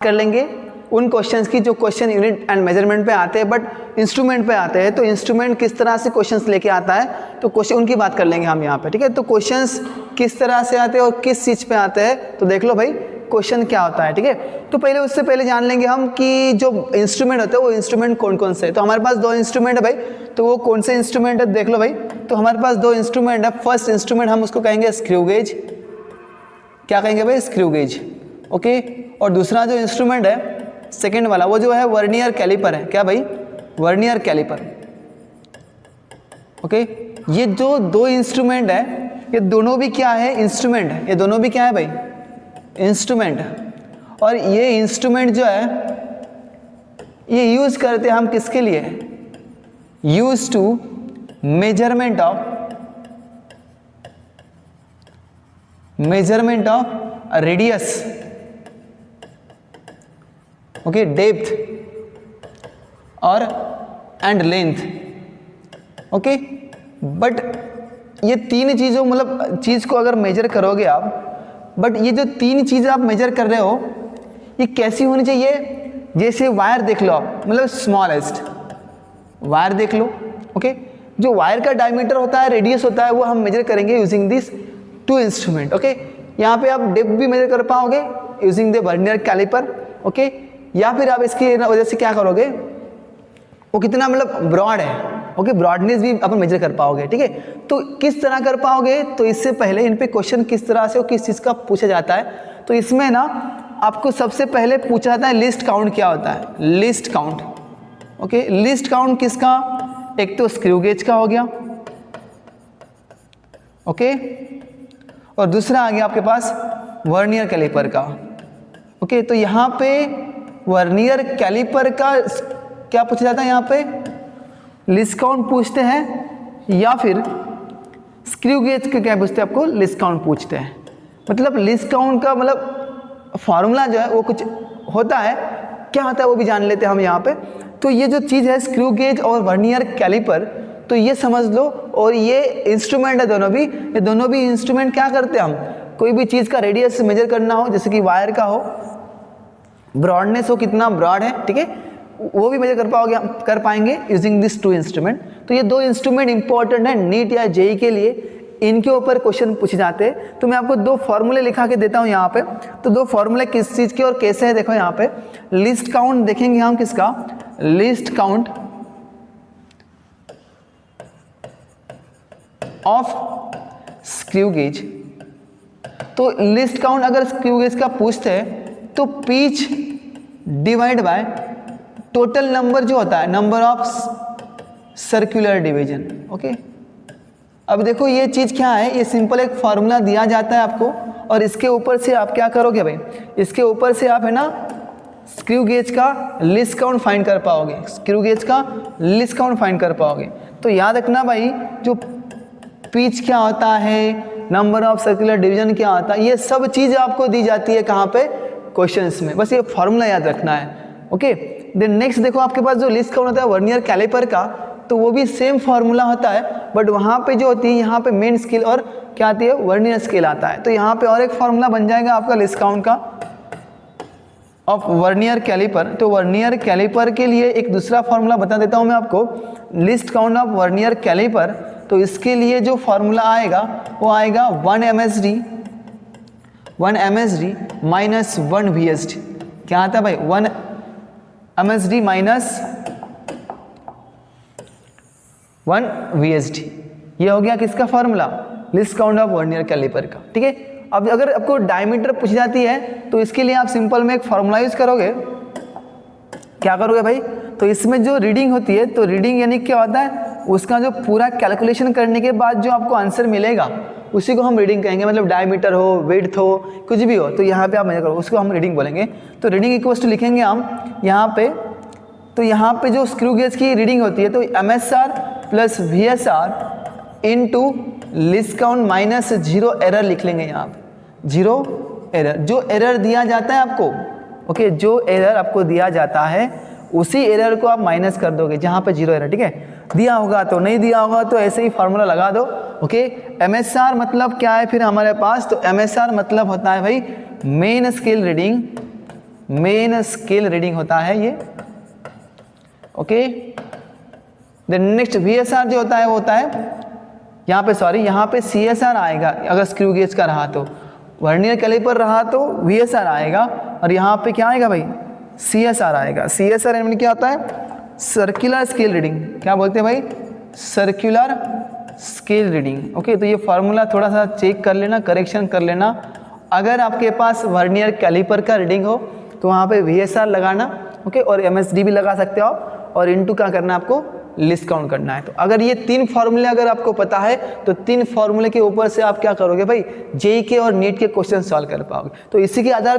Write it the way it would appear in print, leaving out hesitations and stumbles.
कर लेंगे उन क्वेश्चंस की जो क्वेश्चन यूनिट एंड मेजरमेंट पे आते हैं बट इंस्ट्रूमेंट पे आते हैं। तो इंस्ट्रूमेंट किस तरह से क्वेश्चंस लेके आता है तो क्वेश्चन उनकी बात कर लेंगे हम यहाँ पे, ठीक है। तो क्वेश्चंस किस तरह से आते हैं और किस चीज़ पे आते हैं तो देख लो भाई क्वेश्चन क्या होता है, ठीक है। तो पहले उससे पहले जान लेंगे हम कि जो इंस्ट्रूमेंट होते हैं वो इंस्ट्रूमेंट कौन कौन से है। तो हमारे पास दो इंस्ट्रूमेंट है भाई, तो वो कौन से इंस्ट्रूमेंट है देख लो भाई। तो हमारे पास दो इंस्ट्रूमेंट है। फर्स्ट इंस्ट्रूमेंट हम उसको कहेंगे स्क्रू गेज, क्या कहेंगे भाई स्क्रू गेज, ओके। और दूसरा जो इंस्ट्रूमेंट है सेकेंड वाला वो जो है वर्नियर कैलिपर है, क्या भाई वर्नियर कैलिपर, ओके। ये जो दो इंस्ट्रूमेंट है ये दोनों भी क्या है इंस्ट्रूमेंट है, ये दोनों भी क्या है भाई इंस्ट्रूमेंट। और ये इंस्ट्रूमेंट जो है ये यूज करते हैं हम किसके लिए, use to measurement of radius, okay, depth और एंड लेंथ, ओके। बट ये तीन चीज़ों मतलब चीज़ को अगर मेजर करोगे आप, बट ये जो तीन चीज़ें आप मेजर कर रहे हो ये कैसी होनी चाहिए, जैसे वायर देख लो आप, मतलब स्मॉलेस्ट वायर देख लो, ओके। जो वायर का डायमीटर होता है रेडियस होता है वो हम मेजर करेंगे using this two instrument, okay. यहाँ पे आप डेप्थ भी मेजर कर पाओगे using the vernier caliper, okay. या फिर आप इसकी वजह से क्या करोगे वो कितना मतलब ब्रॉड है, ओके, ब्रॉडनेस भी अपन मेजर कर पाओगे, ठीक है। तो किस तरह कर पाओगे तो इससे पहले इन पे क्वेश्चन किस तरह से और किस चीज़ का पूछा जाता है। तो इसमें ना आपको सबसे पहले पूछा जाता है लिस्ट काउंट क्या होता है, list count, okay. List count किसका, एक तो स्क्रू गेज का हो गया, ओके, और दूसरा आ गया आपके पास वर्नियर कैलिपर का, ओके। तो यहाँ पे वर्नियर कैलिपर का क्या पूछा जाता है, यहाँ पे लिस्ट काउंट पूछते हैं या फिर स्क्रू गेज का क्या पूछते हैं, आपको लिस्ट काउंट पूछते हैं। मतलब लिस्ट काउंट का मतलब फॉर्मूला जो है वो कुछ होता है, क्या होता है वो भी जान लेते हैं हम यहाँ पे। तो ये जो चीज़ है स्क्रू गेज और वर्नियर कैलिपर, तो ये समझ लो। और ये इंस्ट्रूमेंट है दोनों भी, ये दोनों भी इंस्ट्रूमेंट क्या करते हैं हम, कोई भी चीज़ का रेडियस मेजर करना हो, जैसे कि वायर का हो, ब्रॉडनेस हो कितना ब्रॉड है, ठीक है, वो भी मेजर कर पाएंगे यूजिंग दिस टू इंस्ट्रूमेंट। तो ये दो इंस्ट्रूमेंट इंपॉर्टेंट है नीट या जेई के लिए, इनके ऊपर क्वेश्चन पूछे जाते हैं। तो मैं आपको दो फॉर्मूले लिखा के देता हूँ यहाँ पे। तो दो फॉर्मूले किस चीज़ के और कैसे है देखो यहाँ पे। लिस्ट काउंट देखेंगे हम किसका, list count of screw gauge. तो लिस्ट काउंट अगर स्क्रू गेज का पूछते हैं तो pitch divide by total number जो होता है, number of circular division, okay. अब देखो ये चीज़ क्या है, ये सिंपल एक फॉर्मूला दिया जाता है आपको और इसके ऊपर से आप क्या करोगे भाई, इसके ऊपर से आप है ना स्क्रू गेज का लिस्ट काउंट फाइंड कर पाओगे, स्क्रू गेज का लिस्ट काउंट फाइंड कर पाओगे। तो याद रखना भाई जो पिच क्या होता है, नंबर ऑफ सर्कुलर डिवीजन क्या होता है, ये सब चीज़ आपको दी जाती है कहाँ पे, क्वेश्चंस में। बस ये फॉर्मूला याद रखना है, ओके। देन नेक्स्ट देखो आपके पास जो लिस्ट काउंट होता है वर्नियर कैलिपर का, तो वो भी सेम फार्मूला होता है, बट वहाँ पे जो होती है यहाँ पे मेन स्केल और क्या आती है वर्नियर स्केल आता है। तो यहाँ पे और एक फार्मूला बन जाएगा आपका लिस्ट काउंट का ऑफ वर्नियर कैलिपर। तो वर्नियर कैलिपर के लिए एक दूसरा फार्मूला बता देता हूँ मैं आपको, least count of vernier caliper. तो इसके लिए जो फार्मूला आएगा वो आएगा 1 MSD माइनस 1 VSD। क्या आता है भाई 1 MSD माइनस 1 VSD। ये हो गया किसका formula, least count of vernier caliper का, ठीक है। अब अगर आपको डायमीटर पूछ जाती है तो इसके लिए आप सिंपल में एक फार्मूला यूज करोगे, क्या करोगे भाई, तो इसमें जो रीडिंग होती है, तो रीडिंग यानी क्या होता है, उसका जो पूरा कैलकुलेशन करने के बाद जो आपको आंसर मिलेगा उसी को हम रीडिंग कहेंगे। मतलब डायमीटर हो, विड्थ हो, कुछ भी हो, तो यहाँ पे आप मेजर करो उसको हम रीडिंग बोलेंगे। तो रीडिंग इक्वल्स टू लिखेंगे हम यहाँ पे। तो यहाँ पे जो स्क्रू गेज की रीडिंग होती है तो MSR plus VSR into list count minus 0 error लिख लेंगे यहाँ पे, 0 एरर। जो एरर दिया जाता है आपको, ओके, जो एरर आपको दिया जाता है उसी एरर को आप माइनस कर दोगे जहाँ पे 0 एरर, ठीक है। दिया होगा तो नहीं दिया होगा तो ऐसे ही फार्मूला लगा दो, ओके। MSR मतलब क्या है फिर हमारे पास, तो MSR मतलब होता है भाई main scale reading main scale reading होता है ये। ओके, देन नेक्स्ट VSR जो होता है वो होता है यहाँ पे, सॉरी यहाँ पे CSR आएगा अगर स्क्रू गेज का रहा तो, वर्नियर कैलिपर रहा तो VSR आएगा, और यहाँ पे क्या आएगा भाई, CSR आएगा। CSR यानी क्या होता है, सर्कुलर स्केल रीडिंग। क्या बोलते हैं भाई, सर्कुलर स्केल रीडिंग। ओके, तो ये फार्मूला थोड़ा सा चेक कर लेना, करेक्शन कर लेना। अगर आपके पास वर्नियर कैलिपर का रीडिंग हो तो वहाँ पे VSR लगाना, ओके, और MSD भी लगा सकते हो आप, और इनटू क्या करना है आपको, लिस्ट काउंट करना है। तो अगर ये 3 फार्मूले अगर आपको पता है तो 3 फार्मूले के ऊपर से आप क्या करोगे भाई, JEE के और नीट के क्वेश्चन सॉल्व कर पाओगे। तो इसी के आधार पे